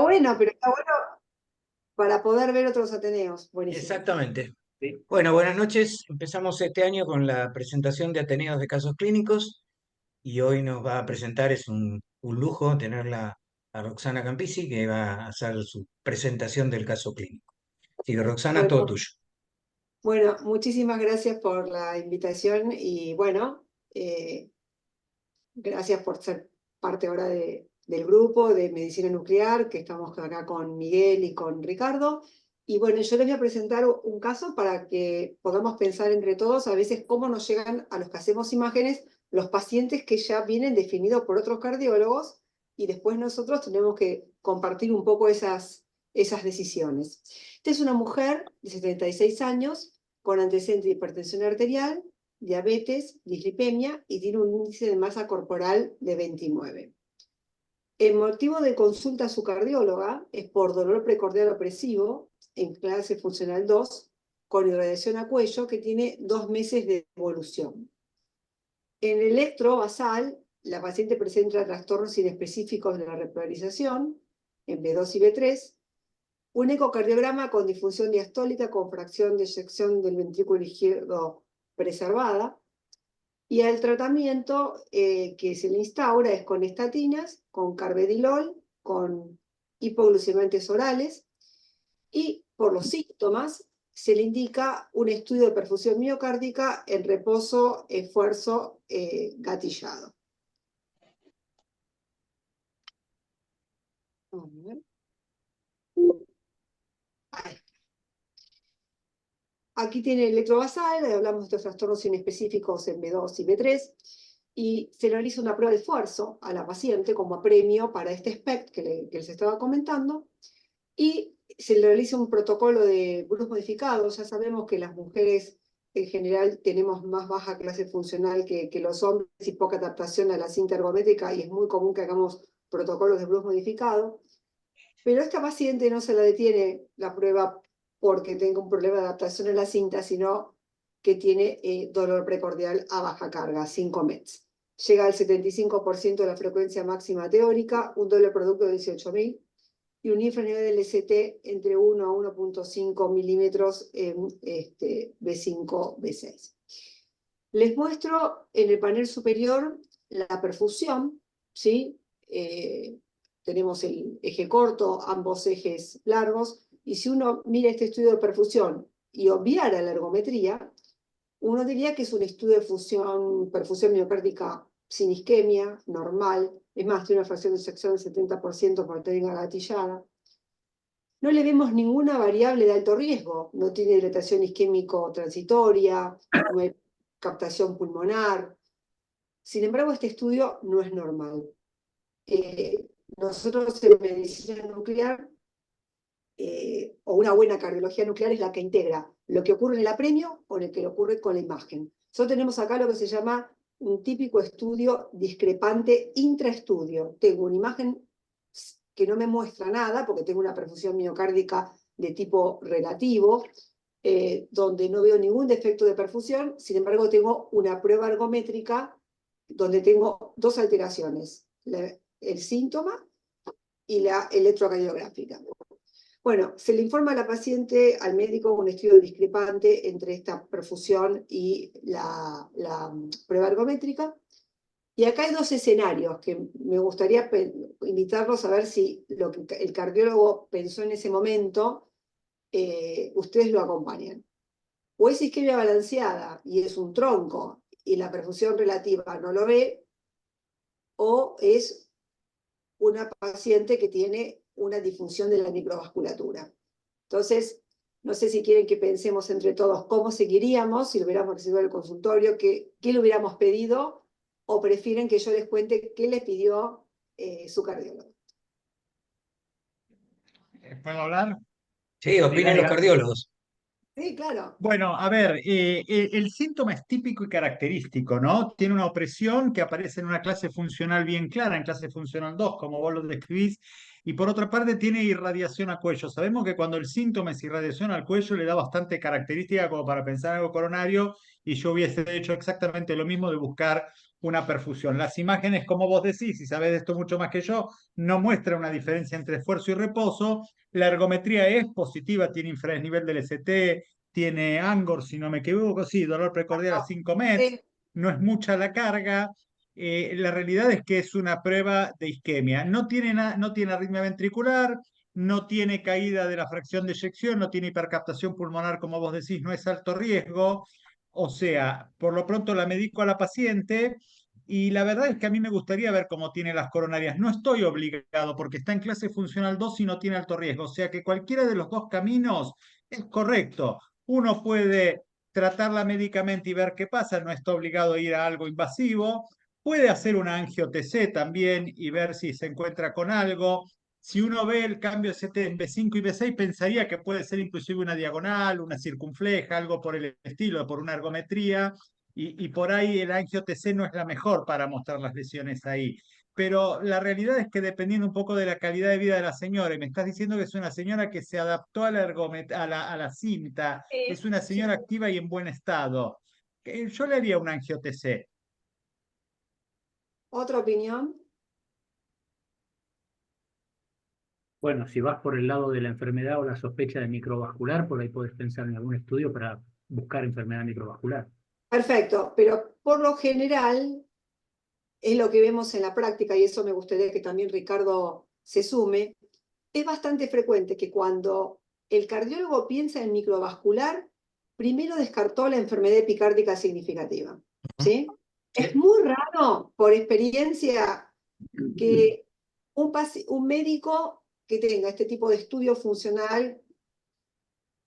bueno, pero está bueno para poder ver otros Ateneos. Buenísimo. Exactamente. Sí. Bueno, buenas noches. Empezamos este año con la presentación de Ateneos de casos clínicos y hoy nos va a presentar, es un lujo tenerla a Roxana Campisi, que va a hacer su presentación del caso clínico. Así que Roxana, todo Bueno, tuyo. bueno, muchísimas gracias por la invitación y bueno, gracias por ser parte ahora del grupo de medicina nuclear, que estamos acá con Miguel y con Ricardo. Y bueno, yo les voy a presentar un caso para que podamos pensar entre todos a veces cómo nos llegan a los que hacemos imágenes los pacientes que ya vienen definidos por otros cardiólogos y después nosotros tenemos que compartir un poco esas decisiones. Esta es una mujer de 76 años con antecedentes de hipertensión arterial, diabetes, dislipemia y tiene un índice de masa corporal de 29. El motivo de consulta a su cardióloga es por dolor precordial opresivo en clase funcional 2 con irradiación a cuello que tiene 2 meses de evolución. En el electro basal, la paciente presenta trastornos inespecíficos de la repolarización en B2 y B3, un ecocardiograma con disfunción diastólica con fracción de eyección del ventrículo izquierdo preservada, y el tratamiento que se le instaura es con estatinas, con carvedilol, con hipoglucemiantes orales, y por los síntomas se le indica un estudio de perfusión miocárdica en reposo, esfuerzo gatillado. Aquí tiene el electrobasal, hablamos de estos trastornos inespecíficos en B2 y B3, y se realiza una prueba de esfuerzo a la paciente como premio para este SPECT que les estaba comentando, y se le realiza un protocolo de Bruce modificado. Ya sabemos que las mujeres en general tenemos más baja clase funcional que los hombres y poca adaptación a la cinta ergométrica, y es muy común que hagamos protocolos de Bruce modificado. Pero esta paciente no se la detiene la prueba porque tenga un problema de adaptación a la cinta, sino que tiene dolor precordial a baja carga, 5 METs. Llega al 75% de la frecuencia máxima teórica, un doble producto de 18.000 y un infranivel del ST entre 1 a 1.5 milímetros en B5, B6. Les muestro en el panel superior la perfusión, ¿sí? Tenemos el eje corto, ambos ejes largos, y si uno mira este estudio de perfusión y obviara la ergometría, uno diría que es un estudio de perfusión miocárdica sin isquemia, normal, es más, tiene una fracción de sección del 70% por técnica gatillada. No le vemos ninguna variable de alto riesgo, no tiene dilatación isquémico transitoria, no hay captación pulmonar. Sin embargo, este estudio no es normal. Nosotros en medicina nuclear, o una buena cardiología nuclear, es la que integra lo que ocurre en el apremio con lo que ocurre con la imagen. Nosotros tenemos acá lo que se llama un típico estudio discrepante intraestudio. Tengo una imagen que no me muestra nada, porque tengo una perfusión miocárdica de tipo relativo, donde no veo ningún defecto de perfusión. Sin embargo, tengo una prueba ergométrica donde tengo dos alteraciones, el síntoma y la electrocardiográfica. Bueno, se le informa a la paciente, al médico, un estudio discrepante entre esta perfusión y la prueba ergométrica. Y acá hay dos escenarios que me gustaría invitarlos a ver si lo que el cardiólogo pensó en ese momento, ustedes lo acompañan. O es isquemia balanceada y es un tronco y la perfusión relativa no lo ve, o es una paciente que tiene una disfunción de la microvasculatura. Entonces, no sé si quieren que pensemos entre todos cómo seguiríamos, si lo hubiéramos recibido al consultorio, qué le hubiéramos pedido, o prefieren que yo les cuente qué les pidió su cardiólogo. ¿Puedo hablar? Sí, opinen los cardiólogos. Sí, claro. Bueno, a ver, el síntoma es típico y característico, ¿no? Tiene una opresión que aparece en una clase funcional bien clara, en clase funcional 2, como vos lo describís, y por otra parte tiene irradiación a cuello. Sabemos que cuando el síntoma es irradiación al cuello le da bastante característica como para pensar en algo coronario, y yo hubiese hecho exactamente lo mismo de buscar una perfusión. Las imágenes, como vos decís, y sabés de esto mucho más que yo, no muestran una diferencia entre esfuerzo y reposo. La ergometría es positiva, tiene infradesnivel del ST, tiene Angor, si no me equivoco, sí, dolor precordial a 5 mets, Sí. no es mucha la carga. La realidad es que es una prueba de isquemia. No tiene arritmia ventricular, no tiene caída de la fracción de eyección, no tiene hipercaptación pulmonar, como vos decís, no es alto riesgo. O sea, por lo pronto la medico a la paciente y la verdad es que a mí me gustaría ver cómo tiene las coronarias. No estoy obligado porque está en clase funcional 2 y no tiene alto riesgo. O sea que cualquiera de los dos caminos es correcto. Uno puede tratarla médicamente y ver qué pasa, no está obligado a ir a algo invasivo. Puede hacer una angio-TC también y ver si se encuentra con algo. Si uno ve el cambio de CT en B5 y B6, pensaría que puede ser inclusive una diagonal, una circunfleja, algo por el estilo, por una ergometría, y por ahí el angio-TC no es la mejor para mostrar las lesiones ahí. Pero la realidad es que dependiendo un poco de la calidad de vida de la señora, y me estás diciendo que es una señora que se adaptó a la cinta, es una Sí. señora activa y en buen estado. Yo le haría un angio-TC. ¿Otra opinión? Bueno, si vas por el lado de la enfermedad o la sospecha de microvascular, por ahí podés pensar en algún estudio para buscar enfermedad microvascular. Perfecto, pero por lo general es lo que vemos en la práctica, y eso me gustaría que también Ricardo se sume. Es bastante frecuente que cuando el cardiólogo piensa en microvascular, primero descartó la enfermedad epicárdica significativa. ¿Sí? Es Sí. muy raro, por experiencia, que un médico que tenga este tipo de estudio funcional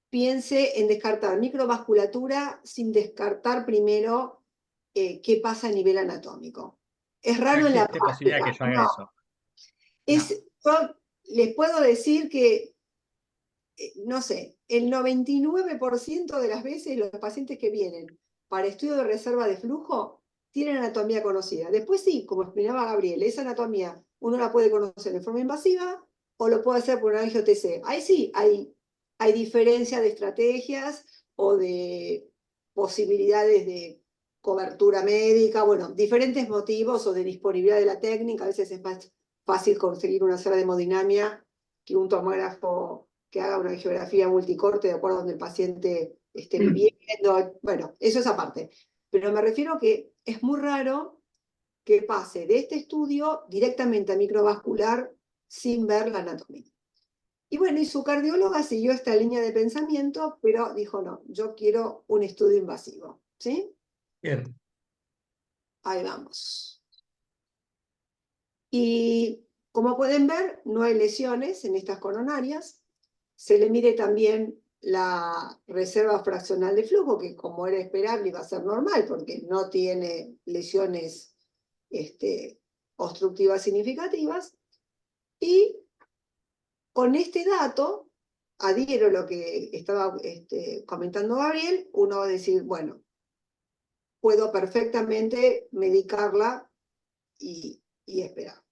piense en descartar microvasculatura sin descartar primero qué pasa a nivel anatómico. Es No raro en la existe posibilidad que práctica. yo haga No, eso. No. yo les puedo decir que, no sé, el 99% de las veces los pacientes que vienen para estudio de reserva de flujo tienen anatomía conocida. Después sí, como explicaba Gabriel, esa anatomía uno la puede conocer de forma invasiva o lo puede hacer por un angio-TC. Ahí sí, hay diferencia de estrategias o de posibilidades de cobertura médica, bueno, diferentes motivos o de disponibilidad de la técnica. A veces es más fácil conseguir una sala de hemodinamia que un tomógrafo que haga una angiografía multicorte de acuerdo a donde el paciente esté viviendo. Bueno, eso es aparte. Pero me refiero a que es muy raro que pase de este estudio directamente a microvascular sin ver la anatomía. Y bueno, y su cardióloga siguió esta línea de pensamiento, pero dijo, no, yo quiero un estudio invasivo. ¿Sí? Bien. Ahí vamos. Y como pueden ver, no hay lesiones en estas coronarias. Se le mide también la reserva fraccional de flujo, que como era esperable iba a ser normal, porque no tiene lesiones obstructivas significativas. Y con este dato, adhiero a lo que estaba comentando Gabriel, uno va a decir, bueno, puedo perfectamente medicarla y esperar.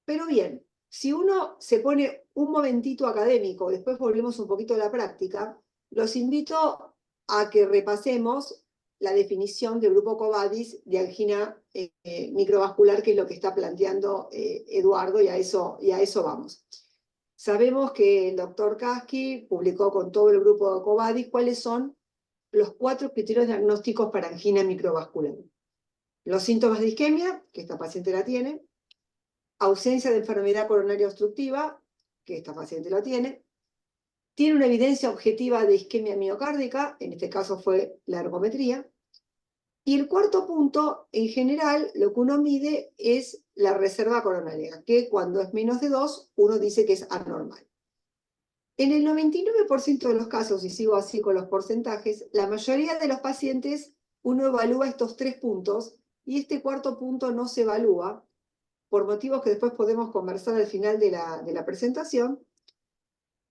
Pero bien, si uno se pone un momentito académico, después volvemos un poquito a la práctica, los invito a que repasemos la definición del grupo Covadis de angina microvascular, que es lo que está planteando Eduardo, y a eso vamos. Sabemos que el doctor Kasky publicó con todo el grupo de Covadis cuáles son los 4 criterios diagnósticos para angina microvascular. Los síntomas de isquemia, que esta paciente la tiene, ausencia de enfermedad coronaria obstructiva, que esta paciente la tiene una evidencia objetiva de isquemia miocárdica, en este caso fue la ergometría, y el cuarto punto, en general, lo que uno mide es la reserva coronaria, que cuando es menos de 2, uno dice que es anormal. En el 99% de los casos, y sigo así con los porcentajes, la mayoría de los pacientes uno evalúa estos 3 puntos, y este cuarto punto no se evalúa, por motivos que después podemos conversar al final de la presentación,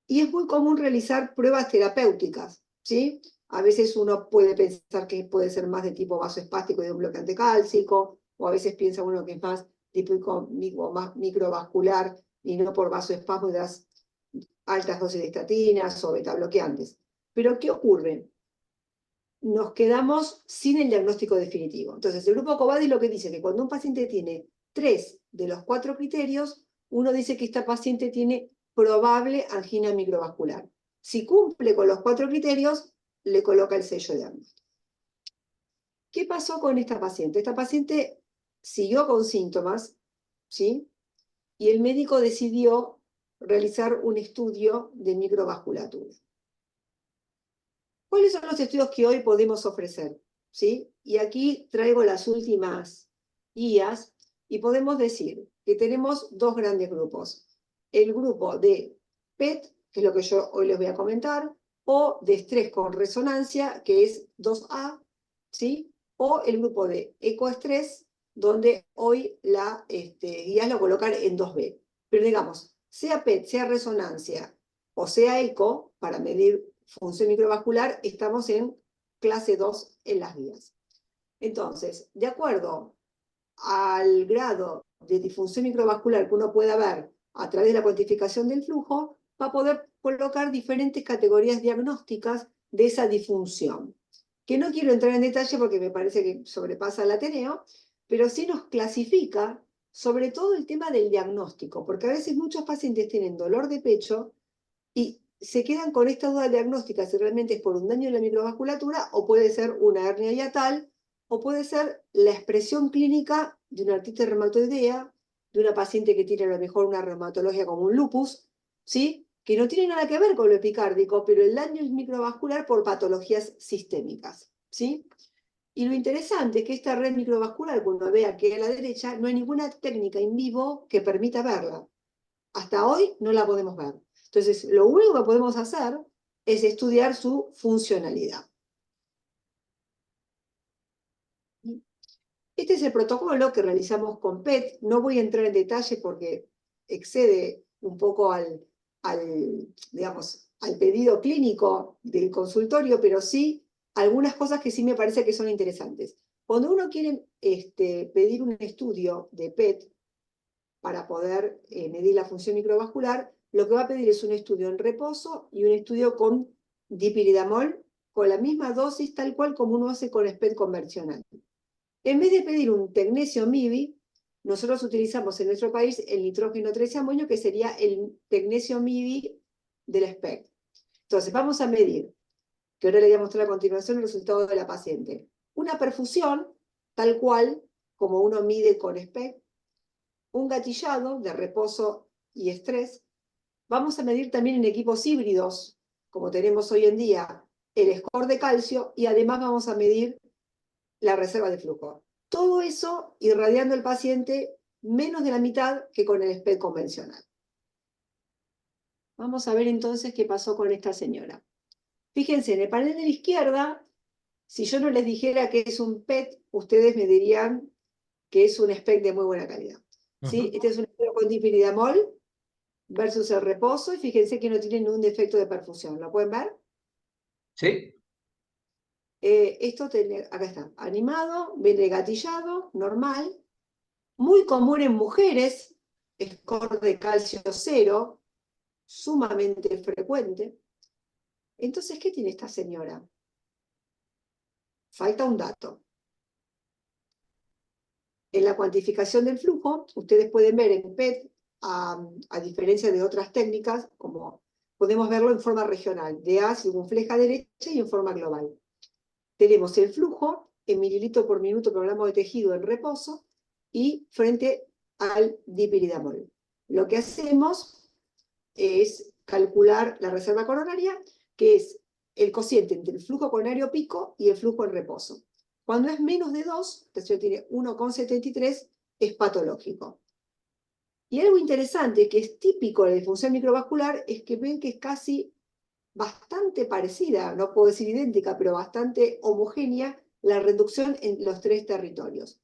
y es muy común realizar pruebas terapéuticas, ¿sí? A veces uno puede pensar que puede ser más de tipo vasoespástico y de un bloqueante cálcico, o a veces piensa uno que es más tipo más microvascular y no por vasoespasmo y das altas dosis de estatinas o beta bloqueantes. Pero ¿qué ocurre? nos quedamos sin el diagnóstico definitivo. Entonces, el grupo Covadis lo que dice que cuando un paciente tiene 3 de los 4 criterios, uno dice que esta paciente tiene probable angina microvascular. Si cumple con los 4 criterios, le coloca el sello de diagnóstico. ¿Qué pasó con esta paciente? Esta paciente siguió con síntomas, ¿sí? Y el médico decidió realizar un estudio de microvasculatura. ¿Cuáles son los estudios que hoy podemos ofrecer? ¿Sí? Y aquí traigo las últimas guías y podemos decir que tenemos 2 grandes grupos. El grupo de PET, que es lo que yo hoy les voy a comentar, o de estrés con resonancia, que es 2A, ¿sí? O el grupo de ecoestrés, donde hoy la guías lo colocan en 2B. Pero digamos, sea PET, sea resonancia o sea eco, para medir función microvascular, estamos en clase 2 en las guías. Entonces, de acuerdo al grado de disfunción microvascular que uno pueda ver a través de la cuantificación del flujo, va a poder colocar diferentes categorías diagnósticas de esa disfunción. Que no quiero entrar en detalle porque me parece que sobrepasa el Ateneo, pero sí nos clasifica sobre todo el tema del diagnóstico, porque a veces muchos pacientes tienen dolor de pecho y se quedan con esta duda diagnóstica si realmente es por un daño en la microvasculatura o puede ser una hernia hiatal o puede ser la expresión clínica de una artritis reumatoidea, de una paciente que tiene a lo mejor una reumatología como un lupus, ¿sí? Que no tiene nada que ver con lo epicárdico, pero el daño es microvascular por patologías sistémicas, ¿sí? Y lo interesante es que esta red microvascular, cuando vea que a la derecha, no hay ninguna técnica in vivo que permita verla. Hasta hoy no la podemos ver. Entonces, lo único que podemos hacer es estudiar su funcionalidad. Este es el protocolo que realizamos con PET. No voy a entrar en detalle porque excede un poco digamos, al pedido clínico del consultorio, pero sí algunas cosas que sí me parece que son interesantes. Cuando uno quiere pedir un estudio de PET para poder medir la función microvascular, lo que va a pedir es un estudio en reposo y un estudio con dipiridamol, con la misma dosis tal cual como uno hace con SPECT convencional. En vez de pedir un tecnesio MIBI, nosotros utilizamos en nuestro país el nitrógeno 13 amonio, que sería el tecnesio MIBI del SPECT. Entonces, vamos a medir, que ahora le voy a mostrar a continuación el resultado de la paciente. Una perfusión, tal cual como uno mide con SPECT, un gatillado de reposo y estrés. Vamos a medir también en equipos híbridos, como tenemos hoy en día, el score de calcio y además vamos a medir la reserva de flujo. Todo eso irradiando el paciente menos de la mitad que con el SPECT convencional. Vamos a ver entonces qué pasó con esta señora. Fíjense, en el panel de la izquierda, si yo no les dijera que es un PET, ustedes me dirían que es un SPECT de muy buena calidad. ¿Sí? Este es un estudio con dipiridamol versus el reposo, y fíjense que no tiene ningún defecto de perfusión. ¿Lo pueden ver? Sí. Acá está, animado, viene gatillado, normal, muy común en mujeres, score de calcio 0, sumamente frecuente. Entonces, ¿qué tiene esta señora? Falta un dato. En la cuantificación del flujo, ustedes pueden ver en PET, a diferencia de otras técnicas, como podemos verlo en forma regional, de A circunfleja derecha y en forma global. Tenemos el flujo en mililitros por minuto por gramo de tejido en reposo y frente al dipiridamol. Lo que hacemos es calcular la reserva coronaria, que es el cociente entre el flujo coronario pico y el flujo en reposo. Cuando es menos de 2, es decir, tiene 1,73, es patológico. Y algo interesante que es típico de la disfunción microvascular es que ven que es casi bastante parecida, no puedo decir idéntica, pero bastante homogénea la reducción en los 3 territorios.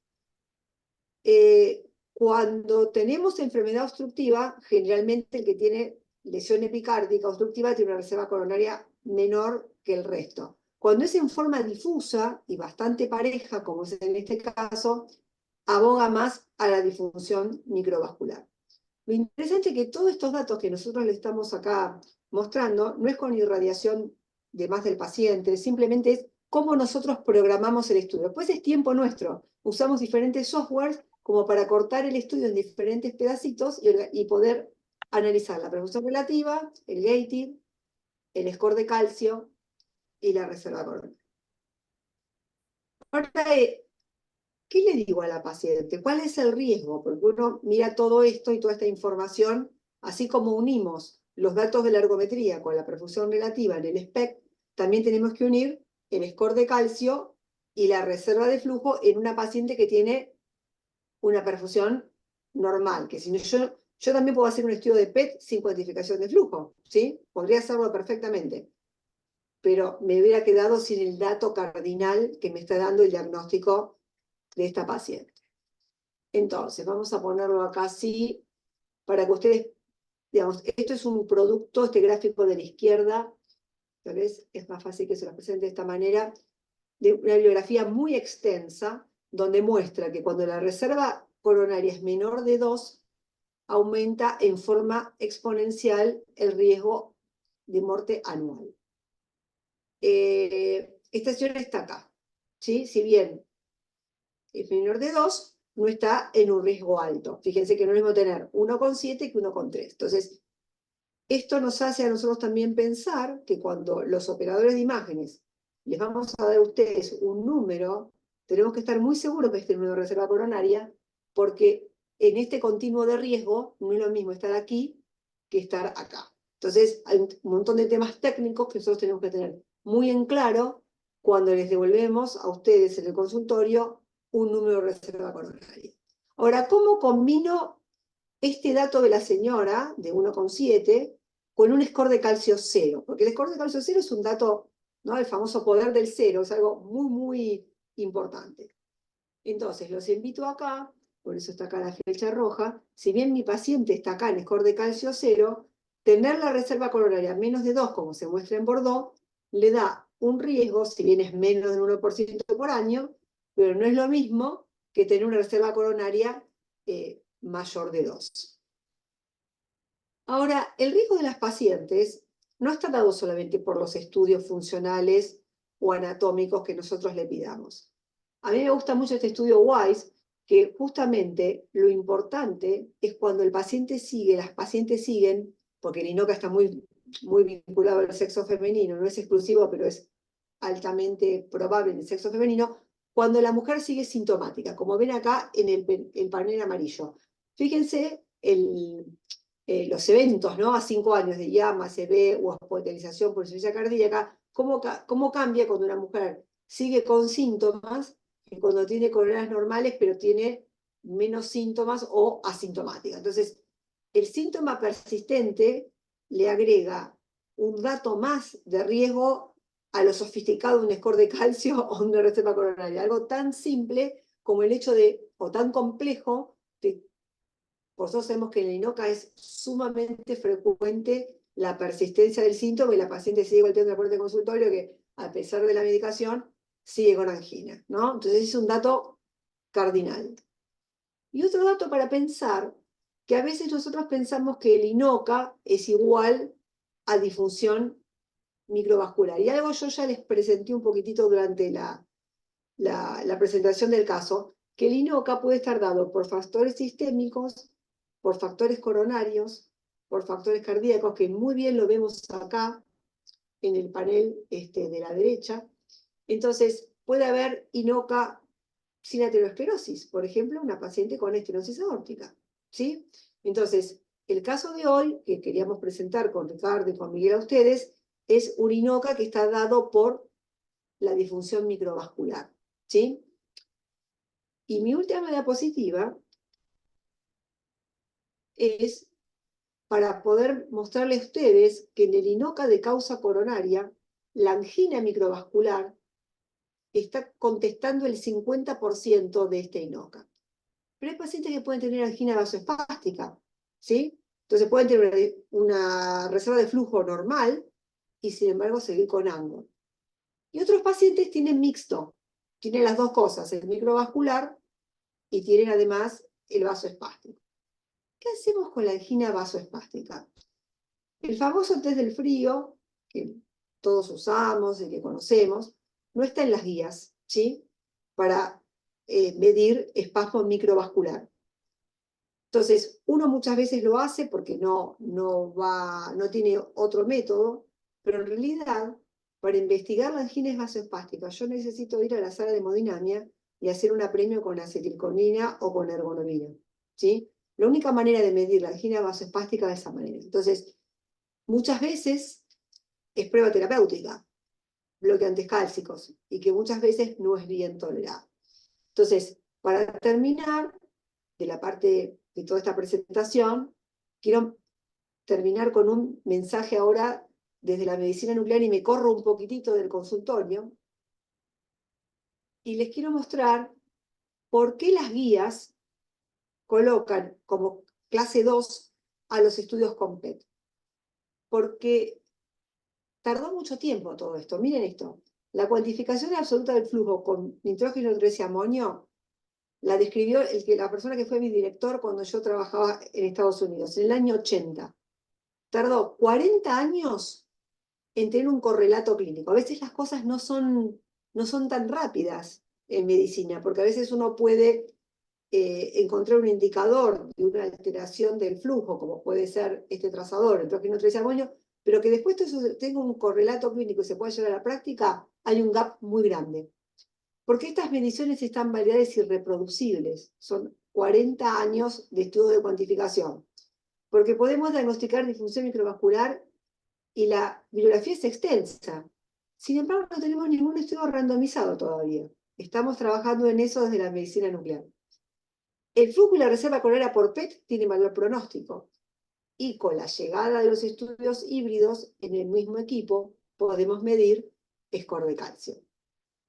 Cuando tenemos enfermedad obstructiva, generalmente el que tiene lesión epicárdica obstructiva tiene una reserva coronaria menor que el resto. Cuando es en forma difusa y bastante pareja, como es en este caso, aboga más a la disfunción microvascular. Lo interesante es que todos estos datos que nosotros le estamos acá mostrando no es con irradiación de más del paciente, simplemente es cómo nosotros programamos el estudio. Después es tiempo nuestro. Usamos diferentes softwares como para cortar el estudio en diferentes pedacitos y poder analizar la perfusión relativa, el gating, el score de calcio y la reserva coronaria. Ahora, ¿qué le digo a la paciente? ¿Cuál es el riesgo? Porque uno mira todo esto y toda esta información, así como unimos los datos de la ergometría con la perfusión relativa en el SPECT, también tenemos que unir el score de calcio y la reserva de flujo en una paciente que tiene una perfusión normal, que si no, yo también puedo hacer un estudio de PET sin cuantificación de flujo, ¿sí? Podría hacerlo perfectamente, pero me hubiera quedado sin el dato cardinal que me está dando el diagnóstico de esta paciente. Entonces, vamos a ponerlo acá así, para que ustedes, digamos, esto es un producto, este gráfico de la izquierda, tal vez es más fácil que se lo presente de esta manera, de una bibliografía muy extensa, donde muestra que cuando la reserva coronaria es menor de 2, aumenta en forma exponencial el riesgo de muerte anual. Esta señora está acá, ¿sí? Si bien es menor de 2, no está en un riesgo alto. Fíjense que no es lo mismo tener 1,7 que 1,3. Entonces, esto nos hace a nosotros también pensar que cuando los operadores de imágenes les vamos a dar a ustedes un número, tenemos que estar muy seguros que este número de reserva coronaria, porque en este continuo de riesgo no es lo mismo estar aquí que estar acá. Entonces, hay un montón de temas técnicos que nosotros tenemos que tener muy en claro cuando les devolvemos a ustedes en el consultorio un número de reserva coronaria. Ahora, ¿cómo combino este dato de la señora, de 1,7, con un score de calcio 0? Porque el score de calcio 0 es un dato, ¿no? El famoso poder del cero, es algo muy, muy importante. Entonces, los invito acá, por eso está acá la flecha roja, si bien mi paciente está acá en score de calcio 0, tener la reserva coronaria menos de 2, como se muestra en Bordeaux, le da un riesgo, si bien es menos del 1% por año, pero no es lo mismo que tener una reserva coronaria mayor de 2. Ahora, el riesgo de las pacientes no está dado solamente por los estudios funcionales o anatómicos que nosotros le pidamos. A mí me gusta mucho este estudio WISE, que justamente lo importante es cuando el paciente sigue, las pacientes siguen, porque el INOCA está muy, muy vinculado al sexo femenino, no es exclusivo, pero es altamente probable en el sexo femenino, cuando la mujer sigue sintomática, como ven acá en el panel amarillo. Fíjense los eventos, ¿no? A 5 años de llama, ACV o hospitalización por insuficiencia cardíaca, cómo cambia cuando una mujer sigue con síntomas que cuando tiene coronarias normales, pero tiene menos síntomas o asintomática. Entonces, el síntoma persistente le agrega un dato más de riesgo a lo sofisticado de un score de calcio o una reserva coronaria. Algo tan simple como el hecho de, o tan complejo, de, nosotros sabemos que en el INOCA es sumamente frecuente la persistencia del síntoma y la paciente sigue golpeando la puerta del consultorio que, a pesar de la medicación, sigue con angina, ¿no? Entonces es un dato cardinal. Y otro dato para pensar, que a veces nosotros pensamos que el INOCA es igual a disfunción microvascular. Y algo yo ya les presenté un poquitito durante la presentación del caso, que el INOCA puede estar dado por factores sistémicos, por factores coronarios, por factores cardíacos, que muy bien lo vemos acá en el panel de la derecha. Entonces, puede haber INOCA sin aterosclerosis, por ejemplo, una paciente con estenosis aórtica, ¿sí? Entonces, el caso de hoy, que queríamos presentar con Ricardo y con Miguel a ustedes, es un INOCA que está dado por la disfunción microvascular, ¿sí? Y mi última diapositiva es para poder mostrarles a ustedes que en el INOCA de causa coronaria, la angina microvascular está contestando el 50% de este INOCA. Pero hay pacientes que pueden tener angina vasoespástica, ¿sí? Entonces pueden tener una reserva de flujo normal y sin embargo seguir con ANGO. Y otros pacientes tienen mixto, tienen las dos cosas, el microvascular y tienen además el vasoespástico. ¿Qué hacemos con la angina vasoespástica? El famoso test del frío, que todos usamos y que conocemos, no está en las guías, ¿sí? Para medir espasmo microvascular. Entonces, uno muchas veces lo hace porque no tiene otro método, pero en realidad, para investigar las angines vasoespásticas, yo necesito ir a la sala de hemodinamia y hacer un apremio con acetilcolina o con ergonomina, ¿sí? La única manera de medir la angina vasoespástica es de esa manera. Entonces, muchas veces es prueba terapéutica, bloqueantes cálcicos, y que muchas veces no es bien tolerado. Entonces, para terminar de la parte de toda esta presentación, quiero terminar con un mensaje ahora desde la medicina nuclear y me corro un poquitito del consultorio y les quiero mostrar por qué las guías colocan como clase 2 a los estudios con PET. Porque tardó mucho tiempo todo esto. Miren esto. La cuantificación absoluta del flujo con nitrógeno, 3 y amonio la describió la persona que fue mi director cuando yo trabajaba en Estados Unidos, en el año 80. Tardó 40 años en tener un correlato clínico. A veces las cosas no son tan rápidas en medicina, porque a veces uno puede encontrar un indicador de una alteración del flujo, como puede ser este trazador, el nitrógeno 3 y amonio, pero que después de eso tenga un correlato clínico y se pueda llevar a la práctica, hay un gap muy grande. Porque estas mediciones están validadas y reproducibles. Son 40 años de estudio de cuantificación. Porque podemos diagnosticar disfunción microvascular y la bibliografía es extensa. Sin embargo, no tenemos ningún estudio randomizado todavía. Estamos trabajando en eso desde la medicina nuclear. El flujo y la reserva coronaria por PET tienen valor pronóstico. Y con la llegada de los estudios híbridos en el mismo equipo, podemos medir score de calcio,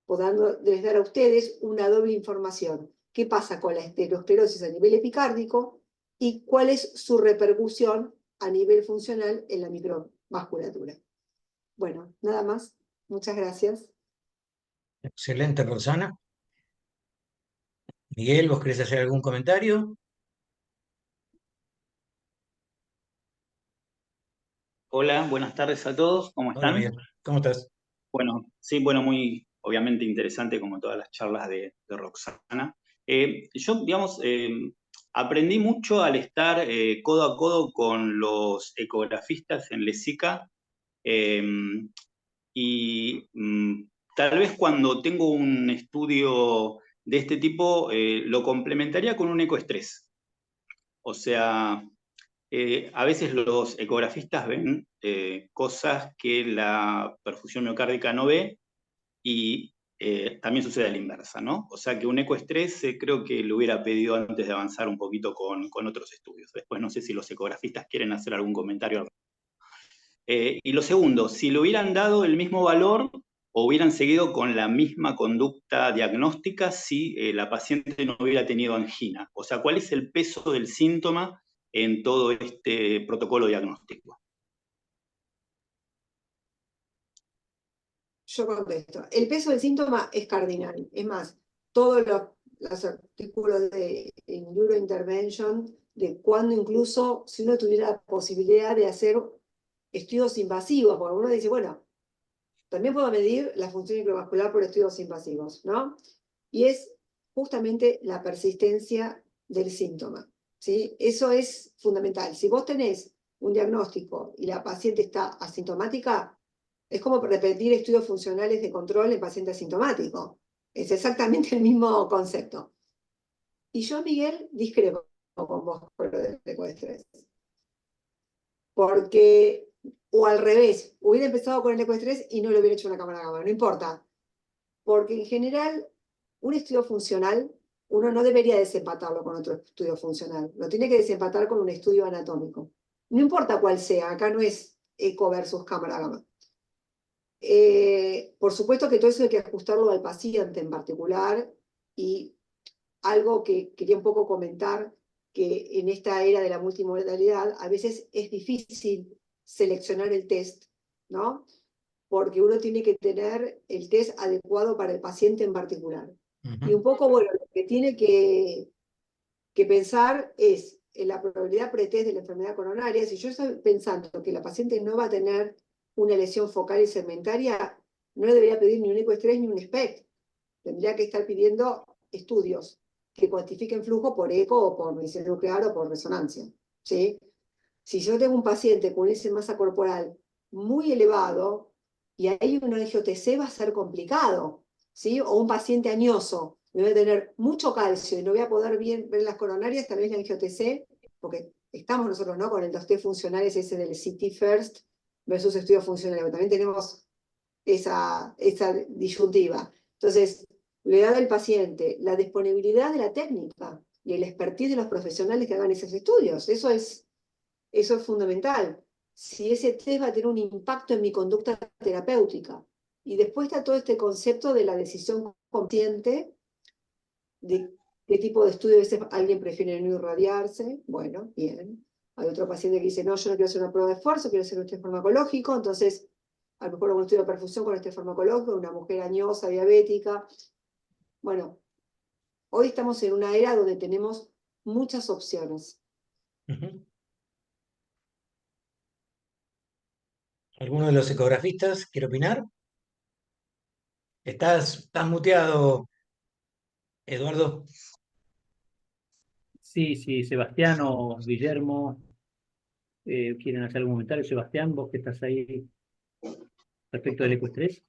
podándoles dar a ustedes una doble información. ¿Qué pasa con la aterosclerosis a nivel epicárdico y cuál es su repercusión a nivel funcional en la microvasculatura? Bueno, nada más. Muchas gracias. Excelente, Roxana. Miguel, ¿vos querés hacer algún comentario? Hola, buenas tardes a todos, ¿cómo Hola, están? Miguel. ¿Cómo estás? Bueno, sí, bueno, muy obviamente interesante como todas las charlas de Roxana. Yo, digamos, aprendí mucho al estar codo a codo con los ecografistas en Lesica y tal vez cuando tengo un estudio de este tipo lo complementaría con un ecoestrés. O sea, a veces los ecografistas ven cosas que la perfusión miocárdica no ve y también sucede a la inversa, ¿no? O sea que un ecoestrés creo que lo hubiera pedido antes de avanzar un poquito con otros estudios. Después no sé si los ecografistas quieren hacer algún comentario. Y lo segundo, si le hubieran dado el mismo valor o hubieran seguido con la misma conducta diagnóstica si la paciente no hubiera tenido angina. O sea, ¿cuál es el peso del síntoma en todo este protocolo diagnóstico? Yo contesto. El peso del síntoma es cardinal. Es más, todos los artículos de neurointervention, de cuando incluso si uno tuviera la posibilidad de hacer estudios invasivos, porque uno dice, bueno, también puedo medir la función microvascular por estudios invasivos, ¿no? Y es justamente la persistencia del síntoma, ¿sí? Eso es fundamental. Si vos tenés un diagnóstico y la paciente está asintomática, es como repetir estudios funcionales de control en paciente asintomático. Es exactamente el mismo concepto. Y yo, Miguel, discrepo con vos por lo del ecoestrés. Porque, o al revés, hubiera empezado con el ecoestrés y no le hubiera hecho una cámara gamma, no importa. Porque en general, un estudio funcional, uno no debería desempatarlo con otro estudio funcional. Lo tiene que desempatar con un estudio anatómico. No importa cuál sea, acá no es eco versus cámara gamma. Por supuesto que todo eso hay que ajustarlo al paciente en particular, y algo que quería un poco comentar, que en esta era de la multimodalidad a veces es difícil seleccionar el test, ¿no? Porque uno tiene que tener el test adecuado para el paciente en particular. Y un poco, bueno, lo que tiene que pensar es en la probabilidad pretest de la enfermedad coronaria. Si yo estoy pensando que la paciente no va a tener una lesión focal y segmentaria, no le debería pedir ni un ecoestrés ni un SPECT. Tendría que estar pidiendo estudios que cuantifiquen flujo por eco o por medicina nuclear o por resonancia, ¿sí? Si yo tengo un paciente con índice de masa corporal muy elevado y hay un angio-TC, va a ser complicado, ¿sí? O un paciente añoso, me voy a tener mucho calcio y no voy a poder ver las coronarias, tal vez la angio-TC, porque estamos nosotros, ¿no?, con los test funcionales ese del CT First versus estudios funcionales, pero también tenemos esa disyuntiva. Entonces, le da al paciente la disponibilidad de la técnica y el expertise de los profesionales que hagan esos estudios. Eso es fundamental. Si ese test va a tener un impacto en mi conducta terapéutica. Y después está todo este concepto de la decisión consciente, de qué tipo de estudio. A veces alguien prefiere no irradiarse. Bueno, bien. Hay otro paciente que dice, no, yo no quiero hacer una prueba de esfuerzo, quiero hacer un test farmacológico. Entonces, a lo mejor un estudio de perfusión con este farmacológico, una mujer añosa, diabética. Bueno, hoy estamos en una era donde tenemos muchas opciones. ¿Alguno de los ecografistas quiere opinar? Estás muteado, Eduardo. Sí, sí, Sebastián o Guillermo quieren hacer algún comentario. Sebastián, vos que estás ahí respecto del ecoestrés.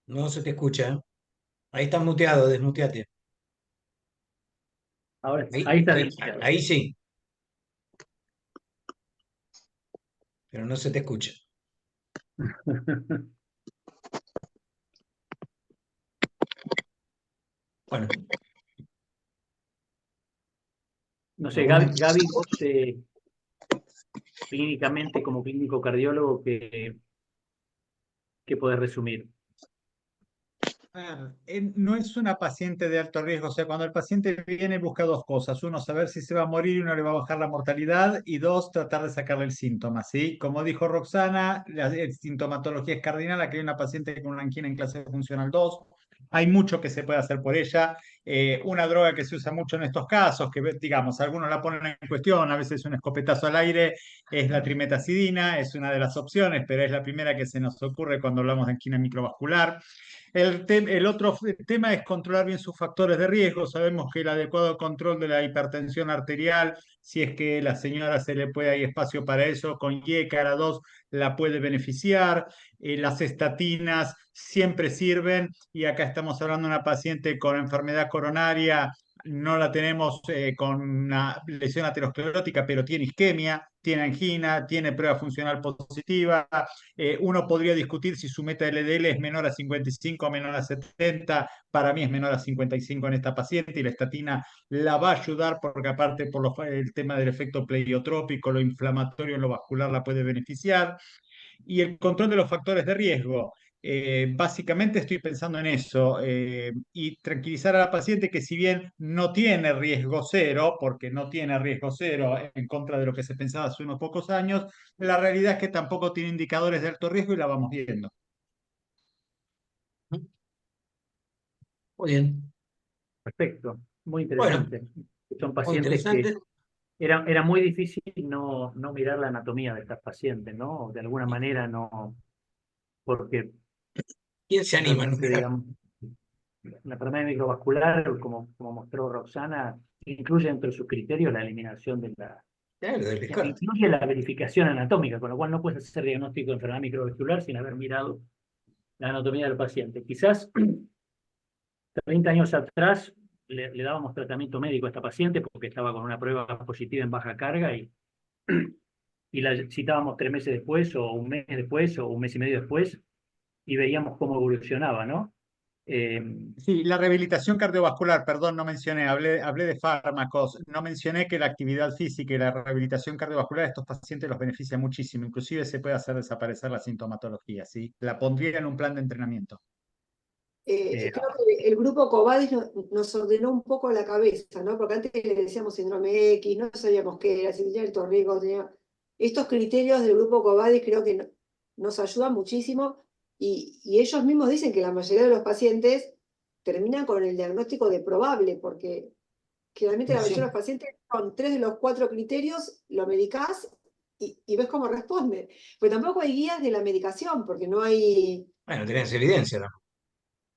No se te escucha, ¿eh? Ahí estás muteado, desmuteate. Ahora, Ahí, ahí está ahí, desmuteado. ahí sí, pero no se te escucha. Bueno, No sé, ¿alguna? Gaby, vos clínicamente como clínico cardiólogo, ¿qué podés resumir? No es una paciente de alto riesgo, o sea, cuando el paciente viene busca dos cosas: uno, saber si se va a morir y uno le va a bajar la mortalidad, y dos, tratar de sacarle el síntoma, ¿sí? Como dijo Roxana, la sintomatología es cardinal. Aquí hay una paciente con una angina en clase funcional 2, hay mucho que se puede hacer por ella. Una droga que se usa mucho en estos casos, que digamos, algunos la ponen en cuestión, a veces un escopetazo al aire, es la trimetazidina, es una de las opciones, pero es la primera que se nos ocurre cuando hablamos de angina microvascular. El otro tema es controlar bien sus factores de riesgo. Sabemos que el adecuado control de la hipertensión arterial, si es que a la señora se le puede, hay espacio para eso, con cara 2 la puede beneficiar. Las estatinas siempre sirven, y acá estamos hablando de una paciente con enfermedad coronaria. No la tenemos con una lesión aterosclerótica, pero tiene isquemia, tiene angina, tiene prueba funcional positiva. Uno podría discutir si su meta LDL es menor a 55 o menor a 70. Para mí es menor a 55 en esta paciente, y la estatina la va a ayudar porque, aparte, el tema del efecto pleiotrópico, lo inflamatorio en lo vascular, la puede beneficiar. Y el control de los factores de riesgo. Básicamente estoy pensando en eso, y tranquilizar a la paciente que, si bien no tiene riesgo cero, porque no tiene riesgo cero en contra de lo que se pensaba hace unos pocos años, la realidad es que tampoco tiene indicadores de alto riesgo y la vamos viendo. Muy bien. Perfecto, muy Bueno, interesante. Son muy pacientes que interesante. era muy difícil no mirar la anatomía de estas pacientes, ¿no? De alguna manera no, porque ¿Quién se anima a realmente, mirar? digamos, la enfermedad microvascular, como mostró Roxana, incluye entre sus criterios la eliminación de Claro, del descarte. incluye la verificación anatómica, con lo cual no puedes hacer diagnóstico de enfermedad microvascular sin haber mirado la anatomía del paciente. Quizás 30 años atrás le dábamos tratamiento médico a esta paciente porque estaba con una prueba positiva en baja carga, y la citábamos 3 meses después, o un mes después, o un mes y medio después, y veíamos cómo evolucionaba, ¿no? Sí, la rehabilitación cardiovascular, perdón, no mencioné, hablé de fármacos, no mencioné que la actividad física y la rehabilitación cardiovascular a estos pacientes los beneficia muchísimo. Inclusive se puede hacer desaparecer la sintomatología, ¿sí? La pondría en un plan de entrenamiento. eh, Creo que el grupo Covadis nos ordenó un poco la cabeza, ¿no? Porque antes le decíamos síndrome X, no sabíamos qué era, si tenía alto riesgo, estos criterios del grupo Covadis creo que nos ayudan muchísimo, y ellos mismos dicen que la mayoría de los pacientes terminan con el diagnóstico de probable, porque Generalmente la Sí. mayoría de los pacientes con 3 de los 4 criterios, lo medicás y ves cómo responde. Pero tampoco hay guías de la medicación, porque no hay, Bueno, tenés evidencia, ¿no?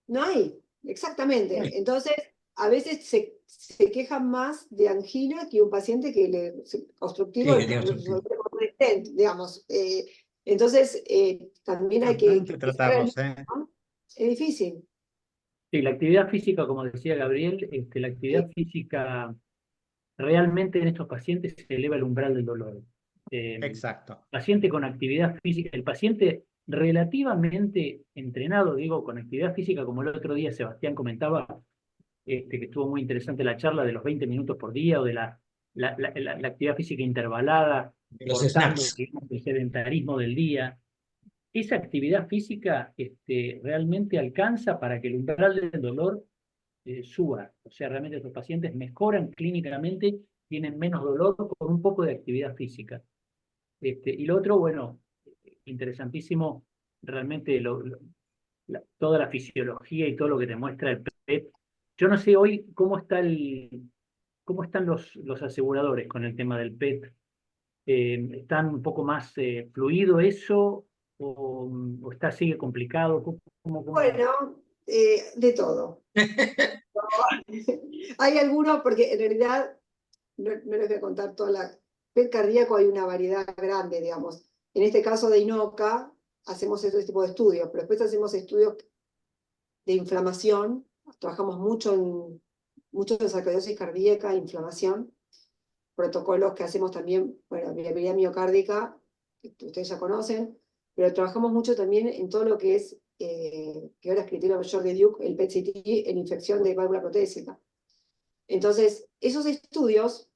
no hay, exactamente. Sí. Entonces, a veces se quejan más de angina que un paciente que obstructivo Sí, que tiene obstructivo. con un stent, digamos. Entonces, también hay No hay que que tratarlos, ¿eh? ¿no? Es difícil. Sí, la actividad física, como decía Gabriel, la actividad física realmente en estos pacientes se eleva el umbral del dolor. Exacto. Paciente con actividad física, el paciente relativamente entrenado, digo, con actividad física, como el otro día Sebastián comentaba, que estuvo muy interesante la charla de los 20 minutos por día o de la actividad física intervalada, Los cortando, snaps. digamos, el sedentarismo del día. Esa actividad física realmente alcanza para que el umbral del dolor suba. O sea, realmente estos pacientes mejoran clínicamente, tienen menos dolor con un poco de actividad física. Y lo otro, bueno, interesantísimo, realmente toda la fisiología y todo lo que te muestra el PET. Yo no sé hoy cómo están los aseguradores con el tema del PET. ¿Están un poco más fluido eso o sigue complicado? ¿Cómo? Bueno, de todo. Hay algunos, porque en realidad, no les voy a contar toda la... PET cardíaco hay una variedad grande, digamos. En este caso de INOCA, hacemos este tipo de estudios, pero después hacemos estudios de inflamación, trabajamos mucho en sarcoidosis cardíaca, inflamación, protocolos que hacemos también, bueno, viabilidad miocárdica, que ustedes ya conocen, pero trabajamos mucho también en todo lo que es, que ahora es criterio mayor de Duke, el PET-CT en infección de válvula protésica. Entonces, esos estudios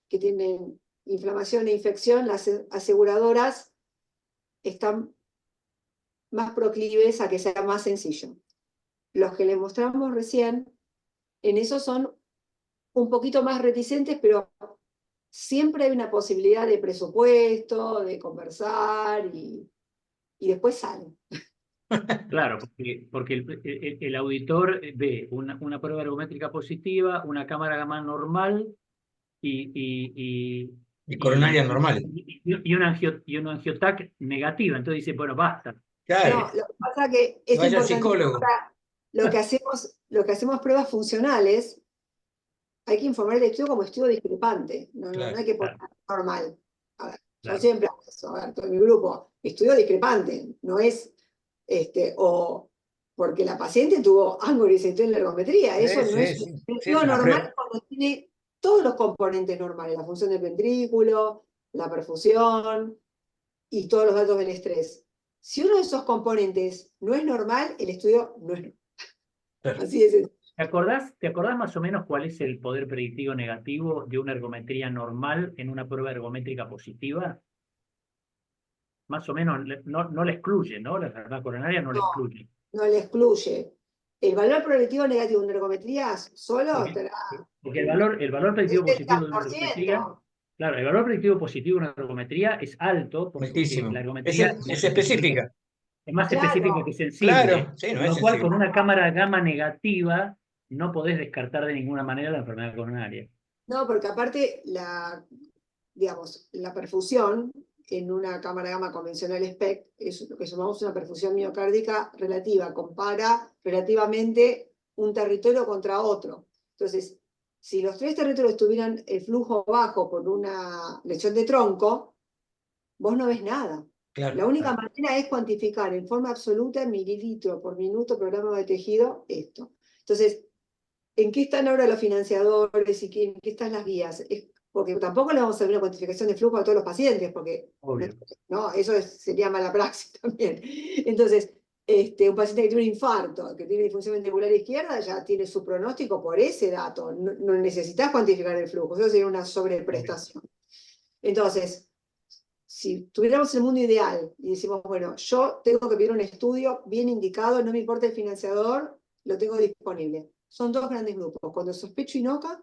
que tienen inflamación e infección, las aseguradoras están más proclives a que sea más sencillo. Los que les mostramos recién, en eso son un poquito más reticentes, pero siempre hay una posibilidad de presupuesto, de conversar y después salen. Claro, porque el auditor ve una prueba ergométrica positiva, una cámara gamma normal y Y coronarias normales. un angiotac negativa. Entonces dice, bueno, basta. Claro, No, lo que pasa que que es vaya al importante, psicólogo. lo que hacemos pruebas funcionales, hay que informar el estudio como estudio discrepante, no Claro. hay que poner Claro, normal. A ver, yo claro. siempre hago eso, a ver, todo mi grupo, estudio discrepante, no es, o porque la paciente tuvo ángulo y en la ergometría, eso no es un Sí, estudio es una normal prueba. cuando tiene todos los componentes normales, la función del ventrículo, la perfusión y todos los datos del estrés. Si uno de esos componentes no es normal, el estudio no es normal. Claro. Así es. ¿Te acordás más o menos cuál es el poder predictivo negativo de una ergometría normal en una prueba ergométrica positiva? Más o menos, no la excluye, ¿no? La enfermedad coronaria no la No, excluye. no le excluye. El valor predictivo negativo de una ergometría solo Porque, estará porque el valor predictivo positivo de una ergometría, 70%. claro, el valor predictivo positivo de una ergometría es alto porque Altísimo. la Es, ergometría es específica. es más específica Claro, que sensible, Claro, sí, no con es lo cual sensible. con una cámara gamma negativa no podés descartar de ninguna manera la enfermedad coronaria. no, porque aparte digamos, la perfusión en una cámara gamma convencional SPECT es lo que llamamos una perfusión miocárdica relativa, compara relativamente un territorio contra otro. Entonces, si los 3 territorios tuvieran el flujo bajo por una lesión de tronco, vos no ves nada. Claro. La única manera es cuantificar en forma absoluta, en mililitro por minuto, programa de tejido, esto. Entonces, ¿en qué están ahora los financiadores y en qué están las guías? Porque tampoco le vamos a hacer una cuantificación de flujo a todos los pacientes, porque Obvio. ¿no? Eso sería mala praxis también. Entonces, un paciente que tiene un infarto, que tiene disfunción ventricular izquierda, ya tiene su pronóstico por ese dato. No necesitas cuantificar el flujo, eso sería una sobreprestación. Entonces, si tuviéramos el mundo ideal y decimos, bueno, yo tengo que pedir un estudio bien indicado, no me importa el financiador, lo tengo disponible. Son 2 grandes grupos, cuando sospecho INOCA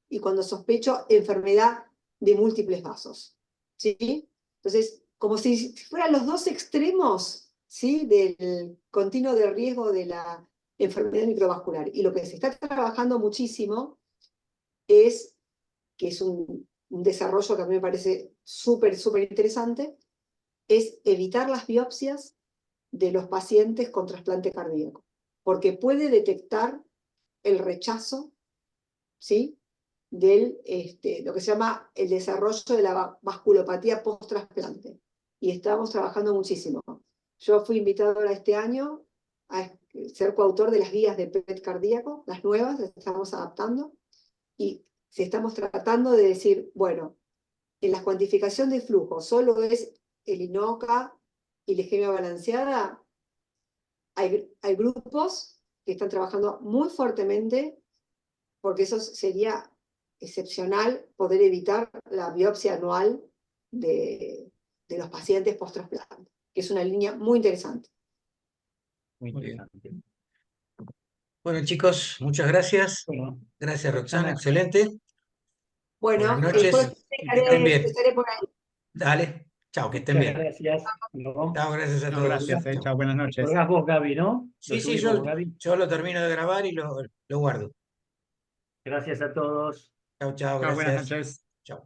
y cuando sospecho enfermedad de múltiples vasos. ¿Sí? Entonces, como si fueran los 2 extremos, ¿sí? Del continuo de riesgo de la enfermedad microvascular. Y lo que se está trabajando muchísimo es, que es un desarrollo que a mí me parece súper, súper interesante, es evitar las biopsias de los pacientes con trasplante cardíaco, porque puede detectar el rechazo, ¿sí?, del lo que se llama el desarrollo de la vasculopatía post-trasplante. Y estamos trabajando muchísimo. Yo fui invitadora este año a ser coautor de las guías de PET cardíaco, las nuevas, las estamos adaptando, y estamos tratando de decir, bueno, en la cuantificación de flujo, solo es el INOCA y la isquemia balanceada. Hay grupos que están trabajando muy fuertemente, porque eso sería excepcional poder evitar la biopsia anual de los pacientes post-trasplante, que es una línea muy interesante. Muy Muy bien. interesante. Bueno, chicos, muchas gracias. Bueno, Gracias, Roxana, excelente. Bueno, Buenas el noches, jueves que estén bien. estaré por ahí. Dale, chao, que estén muchas bien. gracias. ¿No? Chao, gracias a No, todos. gracias, Chao. chao, buenas noches. Colgás vos, Gaby, ¿no? Sí, Lo sí, subís vos, Gaby. yo lo termino de grabar y lo guardo. Gracias a todos. Chao, chao, Chao, buenas gracias. noches.